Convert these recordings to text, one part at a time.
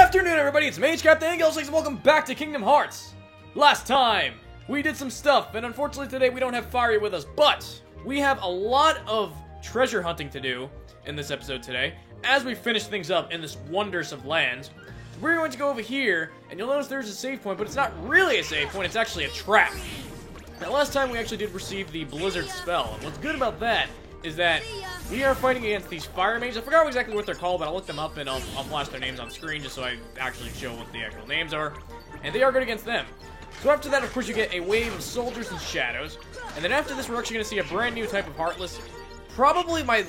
afternoon, everybody. It's Mage Captain Angel 6, and welcome back to Kingdom Hearts. Last time, we did some stuff, and unfortunately today we don't have Fiery with us, but we have a lot of treasure hunting to do in this episode today, as we finish things up in this Wonders of Lands. We're going to go over here, and you'll notice there's a save point, but it's not really a save point, it's actually a trap. Now, last time we actually did receive the Blizzard spell, and what's good about that is that we are fighting against these fire mages. I forgot exactly what they're called, but I'll look them up and I'll flash their names on screen just so I actually show what the actual names are. And they are good against them. So after that, of course, you get a wave of soldiers and shadows. And then after this, we're actually going to see a brand new type of Heartless. Probably my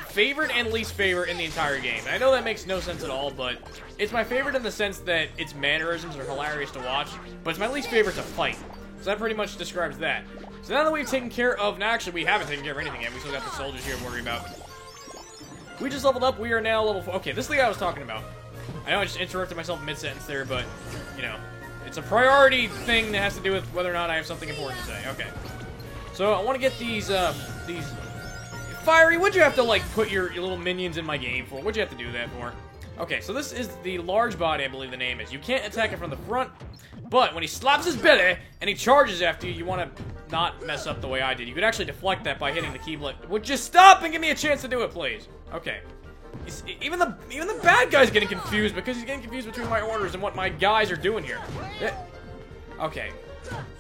favorite and least favorite in the entire game. And I know that makes no sense at all, but it's my favorite in the sense that its mannerisms are hilarious to watch. But it's my least favorite to fight. So that pretty much describes that. So now that we've taken care of... Now, actually, we haven't taken care of anything yet. We still got the soldiers here to worry about. We just leveled up. We are now level 4. Okay, this is the guy I was talking about. I know I just interrupted myself mid-sentence there, but, you know, it's a priority thing that has to do with whether or not I have something important to say. Okay. So I want to get these... Fiery, what'd you have to, like, put your little minions in my game for? What'd you have to do that for? Okay, so this is the large body, I believe the name is. You can't attack it from the front, but when he slaps his belly and he charges after you, you want to not mess up the way I did. You could actually deflect that by hitting the keyblade. Would you stop and give me a chance to do it, please? Okay. Even the bad guy's getting confused because he's getting confused between my orders and what my guys are doing here. Okay.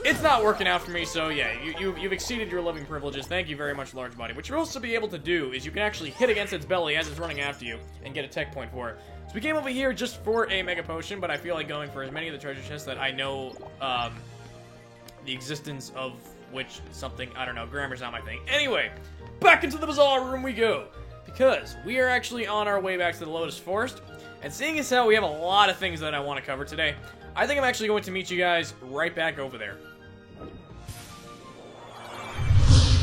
It's not working out for me, so yeah, you've exceeded your living privileges. Thank you very much, large body. What you're also be able to do is you can actually hit against its belly as it's running after you and get a tech point for it. So we came over here just for a Mega Potion, but I feel like going for as many of the treasure chests that I know the existence of which something, I don't know, grammar's not my thing. Anyway, back into the Bazaar room we go, because we are actually on our way back to the Lotus Forest, and seeing as how we have a lot of things that I want to cover today, I think I'm actually going to meet you guys right back over there.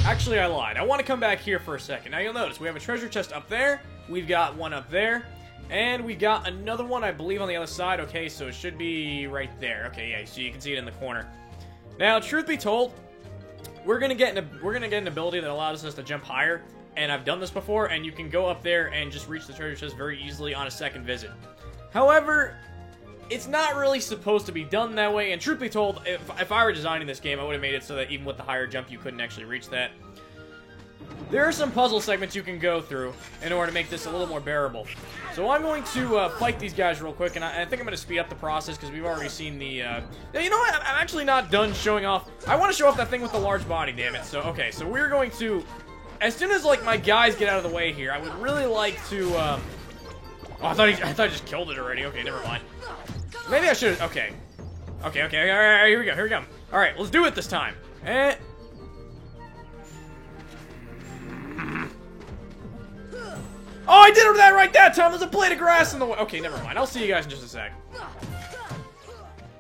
Actually, I lied. I want to come back here for a second. Now, you'll notice we have a treasure chest up there, we've got one up there, and we got another one, I believe, on the other side. Okay, so it should be right there. Okay, yeah, so you can see it in the corner. Now, truth be told, we're gonna get an ability that allows us to jump higher, and I've done this before, and you can go up there and just reach the treasure chest very easily on a second visit. However, it's not really supposed to be done that way, and truth be told, if I were designing this game, I would have made it so that even with the higher jump, you couldn't actually reach that. There are some puzzle segments you can go through in order to make this a little more bearable. So I'm going to fight these guys real quick, and I think I'm going to speed up the process because we've already seen the... You know what? I'm actually not done showing off... I want to show off that thing with the large body, damn it. So, okay, so we're going to... As soon as, like, my guys get out of the way here, I would really like to... Oh, I thought I just killed it already. Okay, never mind. Maybe I should... Okay. Okay, alright, here we go. Alright, let's do it this time. Oh, I did that right that time! There's a blade of grass in the way. Okay, never mind. I'll see you guys in just a sec.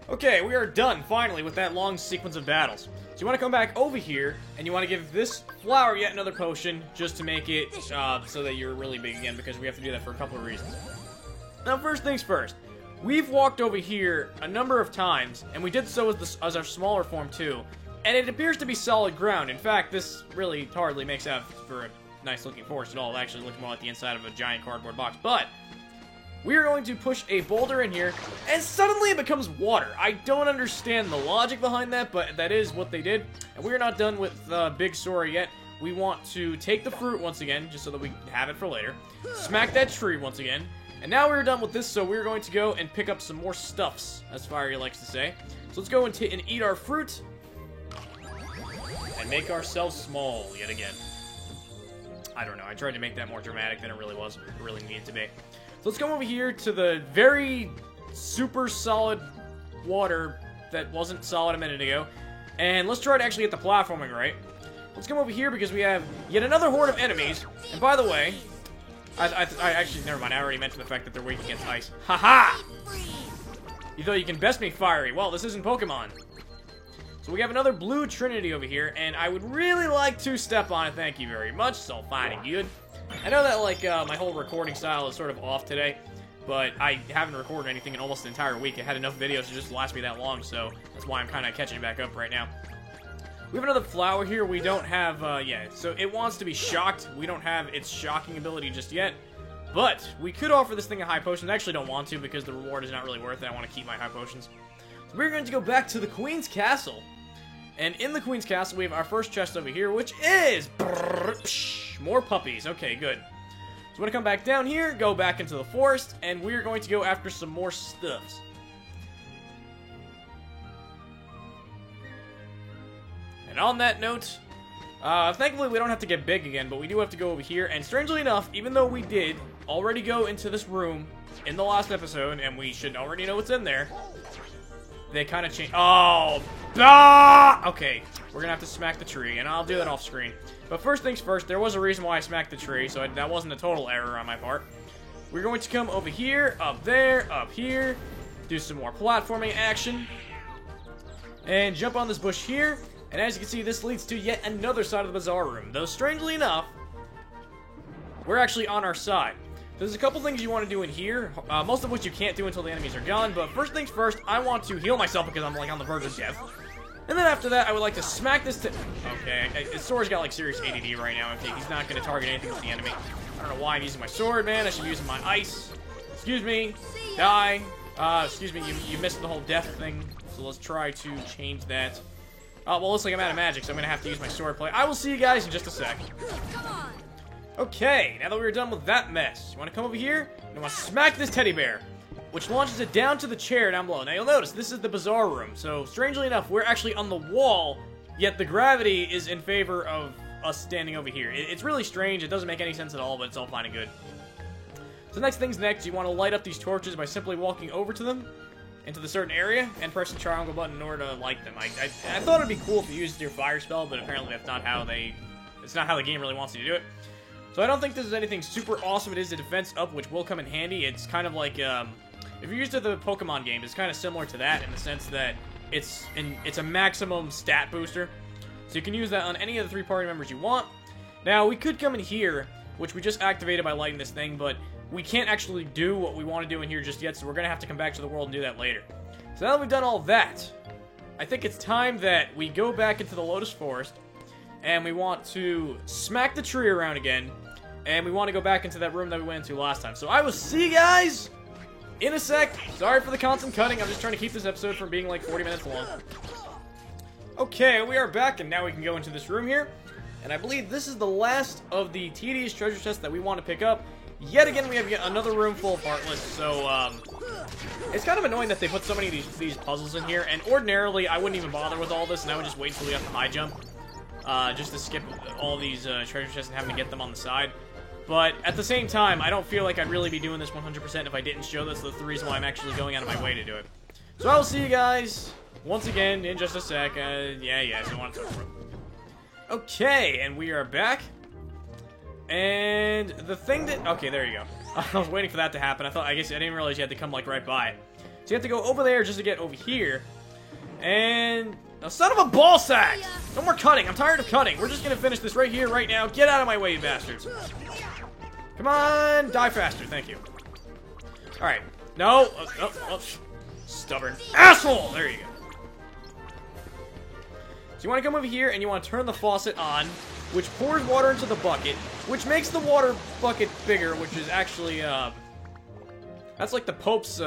Okay, we are done, finally, with that long sequence of battles. So you want to come back over here, and you want to give this flower yet another potion, just to make it so that you're really big again, because we have to do that for a couple of reasons. Now, first things first. We've walked over here a number of times, and we did so as our smaller form, too. And it appears to be solid ground. In fact, this really hardly makes out for a nice-looking forest at all. It actually looks more like the inside of a giant cardboard box. But we are going to push a boulder in here, and suddenly it becomes water. I don't understand the logic behind that, but that is what they did. And we are not done with Big Sora yet. We want to take the fruit once again, just so that we have it for later. Smack that tree once again. And now we're done with this, so we're going to go and pick up some more stuffs, as Fiery likes to say. So let's go and eat our fruit, and make ourselves small yet again. I don't know, I tried to make that more dramatic than it really was. It really needed to be. So let's go over here to the very super solid water that wasn't solid a minute ago. And let's try to actually get the platforming right. Let's come over here because we have yet another horde of enemies. And by the way, I actually, never mind, I already mentioned the fact that they're weak against ice. Haha! You thought you can best me, Fiery. Well, this isn't Pokemon. So we have another blue trinity over here, and I would really like to step on it, thank you very much, so fine and good. I know that, like, my whole recording style is sort of off today, but I haven't recorded anything in almost an entire week. I had enough videos to just last me that long, so that's why I'm kind of catching back up right now. We have another flower here. We don't have, yeah, so it wants to be shocked. We don't have its shocking ability just yet. But we could offer this thing a high potion. I actually don't want to because the reward is not really worth it. I want to keep my high potions. So we're going to go back to the Queen's Castle. And in the Queen's Castle, we have our first chest over here, which is more puppies. Okay, good. So we're going to come back down here, go back into the forest, and we're going to go after some more stuffs. And on that note, thankfully we don't have to get big again, but we do have to go over here. And strangely enough, even though we did already go into this room in the last episode, and we should already know what's in there, they kind of changed. Oh, okay, we're gonna have to smack the tree, and I'll do that off screen. But first things first, there was a reason why I smacked the tree, so that wasn't a total error on my part. We're going to come over here, up there, up here, do some more platforming action, and jump on this bush here. And as you can see, this leads to yet another side of the bazaar room. Though strangely enough, we're actually on our side. There's a couple things you want to do in here, most of which you can't do until the enemies are gone. But first things first, I want to heal myself because I'm like on the verge of death. And then after that, I would like to smack this okay, his sword's got like serious ADD right now. Okay, he's not going to target anything with the enemy. I don't know why I'm using my sword, man. I should be using my ice. Excuse me. Die. Excuse me, you missed the whole death thing. So let's try to change that. Well, looks like I'm out of magic, so I'm going to have to use my sword play. I will see you guys in just a sec. Okay, now that we're done with that mess, you want to come over here, and you want to smack this teddy bear, which launches it down to the chair down below. Now, you'll notice, this is the bazaar room, so strangely enough, we're actually on the wall, yet the gravity is in favor of us standing over here. It's really strange, it doesn't make any sense at all, but it's all fine and good. So next thing's next, you want to light up these torches by simply walking over to them, into the certain area, and press the triangle button in order to light them. I thought it'd be cool if you used your fire spell, but apparently that's not how it's not how the game really wants you to do it. So I don't think this is anything super awesome. It is a defense up, which will come in handy. It's kind of like, if you're used to the Pokemon game, it's kind of similar to that in the sense that it's a maximum stat booster. So you can use that on any of the 3 party members you want. Now, we could come in here, which we just activated by lighting this thing, but we can't actually do what we want to do in here just yet, so we're going to have to come back to the world and do that later. So now that we've done all that, I think it's time that we go back into the Lotus Forest, and we want to smack the tree around again, and we want to go back into that room that we went into last time. So I will see you guys in a sec. Sorry for the constant cutting. I'm just trying to keep this episode from being like 40 minutes long. Okay, we are back, and now we can go into this room here. And I believe this is the last of the tedious treasure chests that we want to pick up. Yet again, we have yet another room full of Heartless, so, it's kind of annoying that they put so many of these puzzles in here, and ordinarily, I wouldn't even bother with all this, and I would just wait until we got the high jump, just to skip all these, treasure chests and having to get them on the side. But, at the same time, I don't feel like I'd really be doing this 100% if I didn't show this. That's the reason why I'm actually going out of my way to do it. So, I will see you guys, once again, in just a sec. Yeah, so on and so forth. Okay, and we are back. And the thing that... Okay, there you go. I was waiting for that to happen. I guess I didn't realize you had to come, like, right by it. So you have to go over there just to get over here. And... Now, son of a ball sack! No more cutting. I'm tired of cutting. We're just gonna finish this right here, right now. Get out of my way, you bastards. Come on! Die faster. Thank you. Alright. No! Stubborn asshole! There you go. So you want to come over here, and you want to turn the faucet on, which pours water into the bucket, which makes the water bucket bigger, which is actually, that's like the Pope's,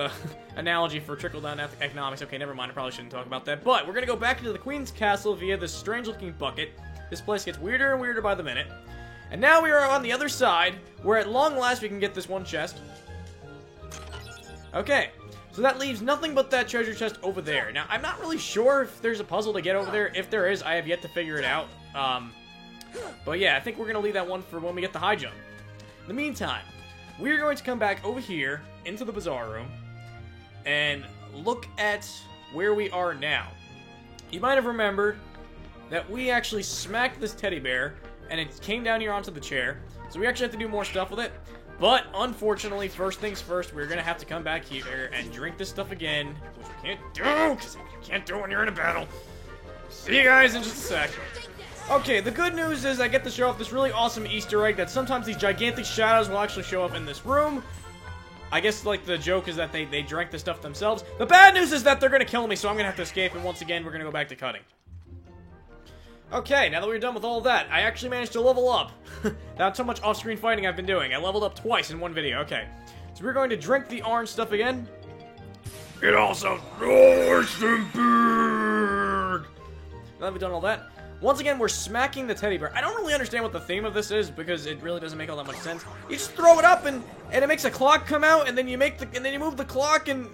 analogy for trickle-down economics. Okay, never mind, I probably shouldn't talk about that. But we're gonna go back into the Queen's Castle via this strange-looking bucket. This place gets weirder and weirder by the minute. And now we are on the other side, where at long last we can get this one chest. Okay. So that leaves nothing but that treasure chest over there. Now, I'm not really sure if there's a puzzle to get over there. If there is, I have yet to figure it out. But yeah, I think we're going to leave that one for when we get the high jump. In the meantime, we're going to come back over here into the bazaar room and look at where we are now. You might have remembered that we actually smacked this teddy bear and it came down here onto the chair. So we actually have to do more stuff with it. But, unfortunately, first things first, we're gonna have to come back here and drink this stuff again, which we can't do, because you can't do it when you're in a battle. See you guys in just a sec. Okay, the good news is I get to show off this really awesome Easter egg that sometimes these gigantic shadows will actually show up in this room. I guess, like, the joke is that they drank the stuff themselves. The bad news is that they're gonna kill me, so I'm gonna have to escape, and once again, we're gonna go back to cutting. Okay, now that we're done with all of that, I actually managed to level up. That's how much off-screen fighting I've been doing. I leveled up twice in one video. Okay, so we're going to drink the orange stuff again. It also nice and big. Now that we've done all that, once again, we're smacking the teddy bear. I don't really understand what the theme of this is because it really doesn't make all that much sense. You just throw it up and it makes a clock come out, and then you move the clock, and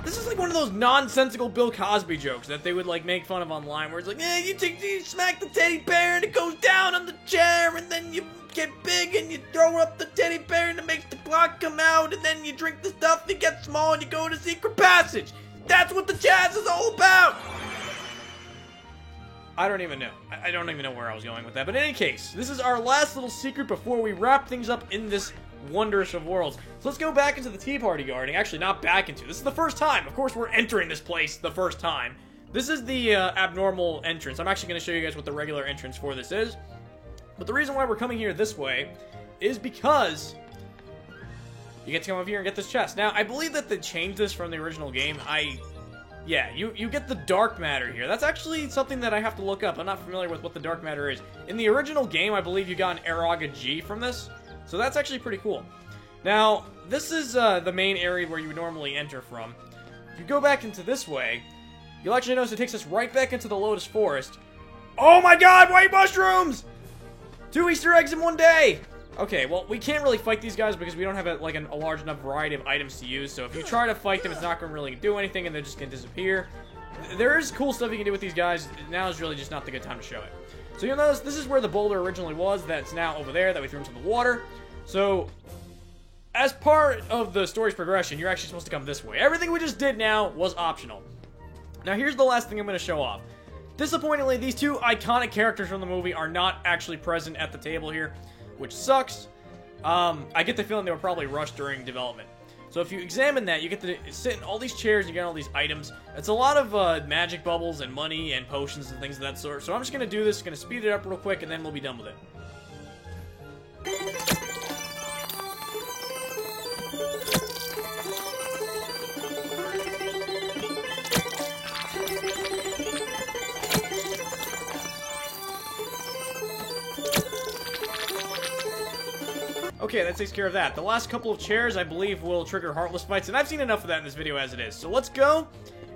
this is like one of those nonsensical Bill Cosby jokes that they would like make fun of online, where it's like, you smack the teddy bear and it goes down on the chair, and then you get big and you throw up the teddy bear and it makes the clock come out, and then you drink the stuff and it gets small and you go to secret passage. That's what the jazz is all about. I don't even know. I don't even know where I was going with that. But in any case, this is our last little secret before we wrap things up in this wondrous of worlds. So let's go back into the Tea Party Garden. Actually, not back into. This is the first time. Of course, we're entering this place the first time. This is the abnormal entrance. I'm actually going to show you guys what the regular entrance for this is. But the reason why we're coming here this way is because you get to come over here and get this chest. Now, I believe that they changed this from the original game. Yeah, you get the dark matter here. That's actually something that I have to look up. I'm not familiar with what the dark matter is. In the original game, I believe you got an Araga G from this. So that's actually pretty cool. Now, this is the main area where you would normally enter from. If you go back into this way, you'll actually notice it takes us right back into the Lotus Forest. Oh my god, white mushrooms! 2 Easter eggs in one day! Okay, well, we can't really fight these guys because we don't have a large enough variety of items to use, so if you try to fight them, it's not going to really do anything, and they're just going to disappear. There is cool stuff you can do with these guys. Now is really just not the good time to show it. So you'll notice this is where the boulder originally was, that's now over there, that we threw into the water. So, as part of the story's progression, you're actually supposed to come this way. Everything we just did now was optional. Now here's the last thing I'm going to show off. Disappointingly, these two iconic characters from the movie are not actually present at the table here, which sucks. I get the feeling they were probably rushed during development. So if you examine that, you get to sit in all these chairs and you get all these items. It's a lot of magic bubbles and money and potions and things of that sort. So I'm just going to do this, going to speed it up real quick, and then we'll be done with it. Okay, that takes care of that. The last couple of chairs, I believe, will trigger Heartless fights, and I've seen enough of that in this video as it is. So let's go,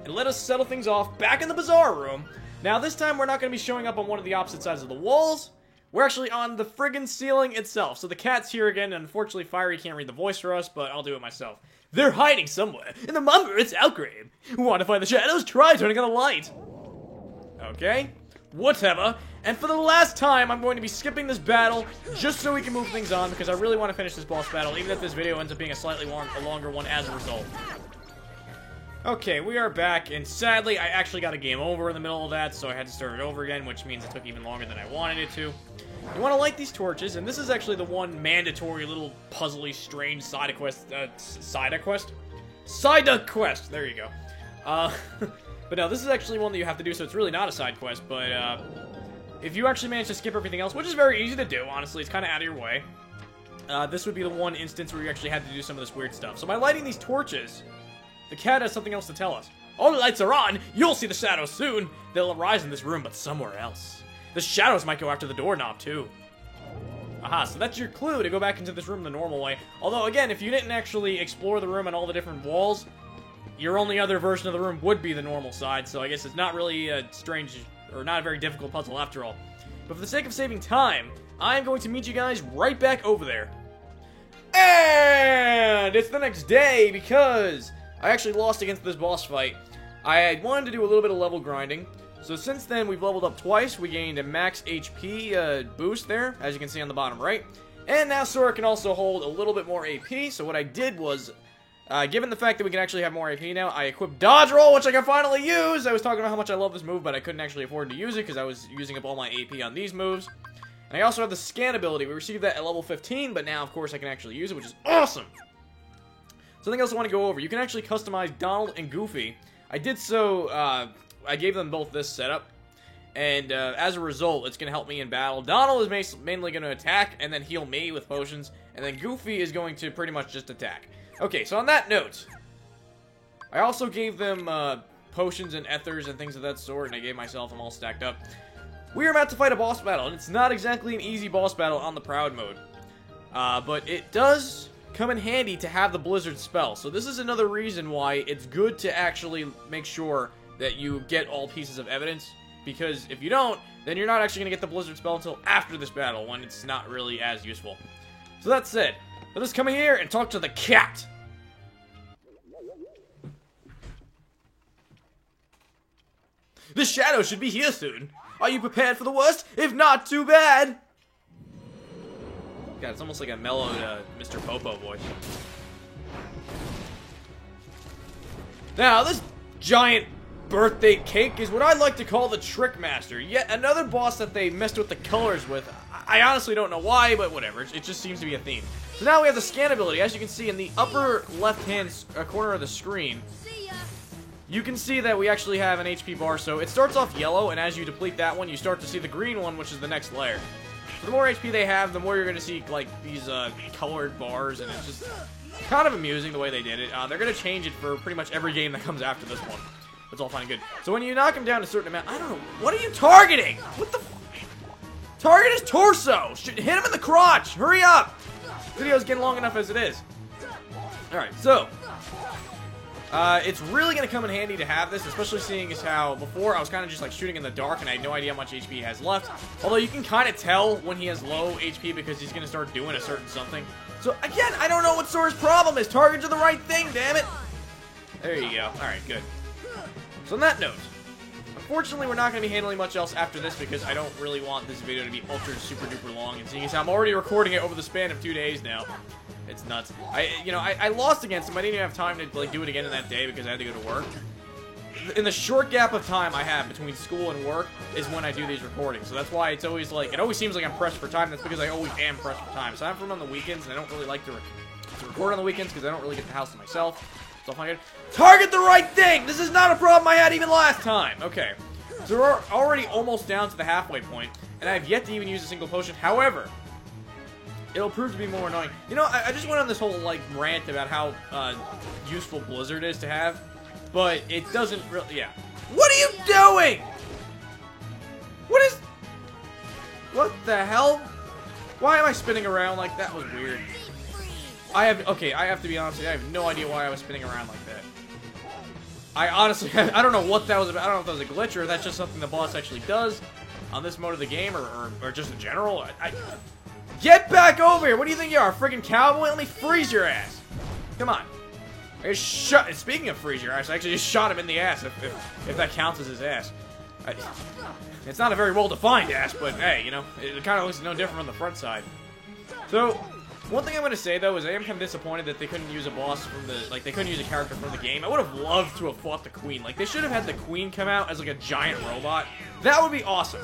and let us settle things off back in the Bazaar Room. Now, this time, we're not going to be showing up on one of the opposite sides of the walls. We're actually on the friggin' ceiling itself. So the cat's here again, and unfortunately, Fiery can't read the voice for us, but I'll do it myself. They're hiding somewhere, in the Mumbert's Outgrave. Want to find the shadows? Try turning on the light. Okay, whatever. And for the last time, I'm going to be skipping this battle just so we can move things on, because I really want to finish this boss battle, even if this video ends up being a slightly longer one as a result. Okay, we are back, and sadly, I actually got a game over in the middle of that, so I had to start it over again, which means it took even longer than I wanted it to. You want to light these torches, and this is actually the one mandatory little puzzly, strange side quest, Side quest! There you go. But no, this is actually one that you have to do, so it's really not a side quest, but, if you actually manage to skip everything else, which is very easy to do, honestly, it's kind of out of your way, this would be the one instance where you actually had to do some of this weird stuff. So by lighting these torches, the cat has something else to tell us. All the lights are on! You'll see the shadows soon! They'll arise in this room, but somewhere else. The shadows might go after the doorknob, too. Aha, so that's your clue to go back into this room the normal way. Although, again, if you didn't actually explore the room and all the different walls, your only other version of the room would be the normal side, so I guess it's not really a strange, or not a very difficult puzzle after all. But for the sake of saving time, I'm going to meet you guys right back over there. And it's the next day because I actually lost against this boss fight. I wanted to do a little bit of level grinding. So since then, we've leveled up twice. We gained a max HP boost there, as you can see on the bottom right. And now Sora can also hold a little bit more AP. So what I did was, given the fact that we can actually have more AP now, I equipped Dodge Roll, which I can finally use! I was talking about how much I love this move, but I couldn't actually afford to use it because I was using up all my AP on these moves. And I also have the scan ability. We received that at level 15, but now, of course, I can actually use it, which is awesome! Something else I want to go over. You can actually customize Donald and Goofy. I did so, I gave them both this setup. And as a result, it's going to help me in battle. Donald is mainly going to attack and then heal me with potions. And then Goofy is going to pretty much just attack. Okay, so on that note, I also gave them potions and ethers and things of that sort. And I gave myself them all stacked up. We are about to fight a boss battle, and it's not exactly an easy boss battle on the Proud mode. But it does come in handy to have the Blizzard spell. So this is another reason why it's good to actually make sure that you get all pieces of evidence. Because if you don't, then you're not actually going to get the Blizzard spell until after this battle, when it's not really as useful. So that said, let us come in here and talk to the cat. The shadow should be here soon. Are you prepared for the worst? If not, too bad. God, it's almost like a mellowed Mr. Popo voice. Now, this giant birthday cake is what I like to call the Trick Master. Yet another boss that they messed with the colors with. I honestly don't know why, but whatever. It just seems to be a theme. So now we have the scan ability. As you can see in the upper left-hand corner of the screen, you can see that we actually have an HP bar. So it starts off yellow, and as you deplete that one, you start to see the green one, which is the next layer. So the more HP they have, the more you're going to see, like, these colored bars, and it's just kind of amusing the way they did it. They're going to change it for pretty much every game that comes after this one. It's all fine and good. So when you knock him down a certain amount, I don't know, what are you targeting? What the target his torso! Hit him in the crotch! Hurry up! This video's getting long enough as it is. Alright, so it's really going to come in handy to have this, especially seeing as how before I was kind of just like shooting in the dark and I had no idea how much HP he has left. Although you can kind of tell when he has low HP because he's going to start doing a certain something. So again, I don't know what Sora's problem is. Target to the right thing, damn it! There you go. Alright, good. So on that note, unfortunately we're not going to be handling much else after this because I don't really want this video to be ultra super duper long, and seeing as how I'm already recording it over the span of 2 days now, it's nuts. I lost against him. I didn't even have time to like do it again in that day because I had to go to work. In the short gap of time I have between school and work is when I do these recordings, so that's why it's always like, it always seems like I'm pressed for time. That's because I always am pressed for time. So I'm from on the weekends, and I don't really like to record on the weekends because I don't really get the house to myself. So fine. Target the right thing! This is not a problem I had even last time! Okay. So we're already almost down to the halfway point, and I have yet to even use a single potion. However, it'll prove to be more annoying. You know, I just went on this whole, like, rant about how useful Blizzard is to have, but it doesn't really... Yeah. What are you doing?! What the hell? Why am I spinning around like that? Was weird. I have to be honest with you, I have no idea why I was spinning around like that. I honestly, I don't know what that was about. I don't know if that was a glitch or if that's just something the boss actually does on this mode of the game or just in general. Get back over here! What do you think you are, a friggin' cowboy? Let me freeze your ass! Come on. Speaking of freeze your ass, I actually just shot him in the ass, if that counts as his ass. It's not a very well-defined ass, but hey, you know, it kind of looks no different from the front side. So, one thing I'm going to say, though, is I am kind of disappointed that they couldn't use a boss from the, like, they couldn't use a character from the game. I would have loved to have fought the Queen. Like, they should have had the Queen come out as, like, a giant robot. That would be awesome.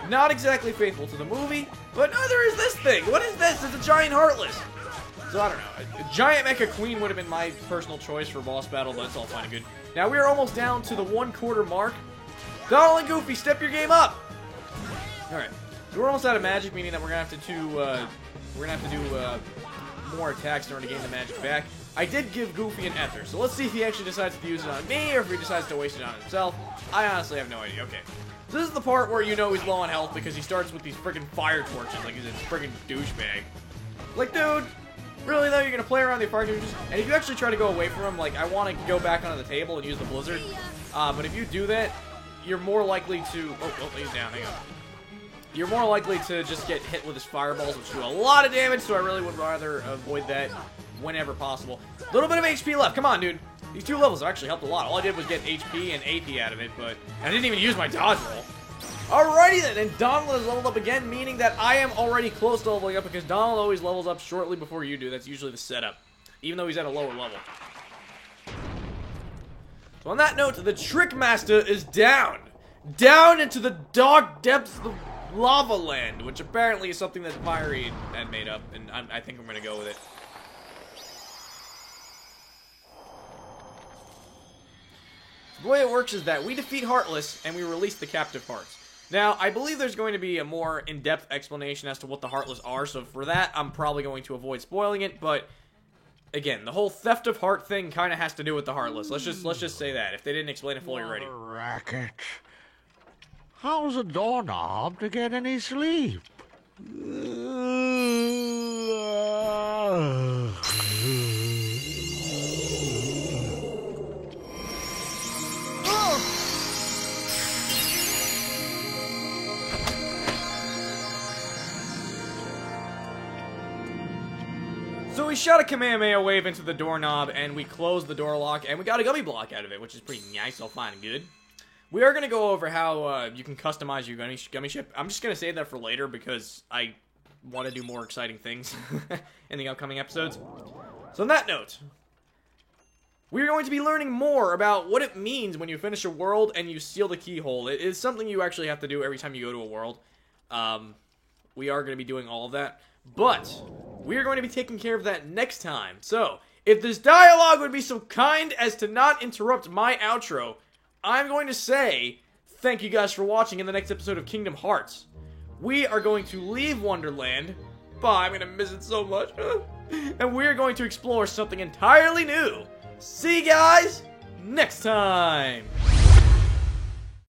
Not exactly faithful to the movie, but neither is this thing. What is this? It's a giant Heartless. So, I don't know. A giant Mecha Queen would have been my personal choice for boss battle, but it's all fine and good. Now, we are almost down to the 1/4 mark. Donald and Goofy, step your game up! Alright. So we're almost out of magic, meaning that we're going to have to do more attacks in order to gain the magic back. I did give Goofy an Ether, so let's see if he actually decides to use it on me or if he decides to waste it on himself. I honestly have no idea. Okay. So this is the part where you know he's low on health because he starts with these friggin' fire torches like he's a friggin' douchebag. Like, dude, really though, you're gonna play around the fire torches? And if you actually try to go away from him, like, I want to go back onto the table and use the Blizzard. But if you do that, you're more likely to... Oh, he's down. Hang on. You're more likely to just get hit with his fireballs, which do a lot of damage, so I really would rather avoid that whenever possible. A little bit of HP left. Come on, dude. These 2 levels have actually helped a lot. All I did was get HP and AP out of it, but I didn't even use my dodge roll. Alrighty then, and Donald has leveled up again, meaning that I am already close to leveling up because Donald always levels up shortly before you do. That's usually the setup, even though he's at a lower level. So on that note, the Trick Master is down. Down into the dark depths of Lava Land, which apparently is something that Pyre had made up, and I think I'm going to go with it. So the way it works is that we defeat Heartless, and we release the captive hearts. Now, I believe there's going to be a more in-depth explanation as to what the Heartless are, so for that, I'm probably going to avoid spoiling it, but... Again, the whole theft of heart thing kind of has to do with the Heartless. Let's just say that, if they didn't explain it fully already. Racket. How's a doorknob to get any sleep? So we shot a Kamehameha wave into the doorknob, and we closed the door lock, and we got a gummy block out of it, which is pretty nice, all fine and good. We are going to go over how you can customize your gummy ship. I'm just going to save that for later because I want to do more exciting things in the upcoming episodes. So on that note, we're going to be learning more about what it means when you finish a world and you seal the keyhole. It is something you actually have to do every time you go to a world. We are going to be doing all of that, but we're going to be taking care of that next time. So, if this dialogue would be so kind as to not interrupt my outro, I'm going to say thank you guys for watching in the next episode of Kingdom Hearts. We are going to leave Wonderland. Bye, I'm going to miss it so much. And we're going to explore something entirely new. See you guys next time.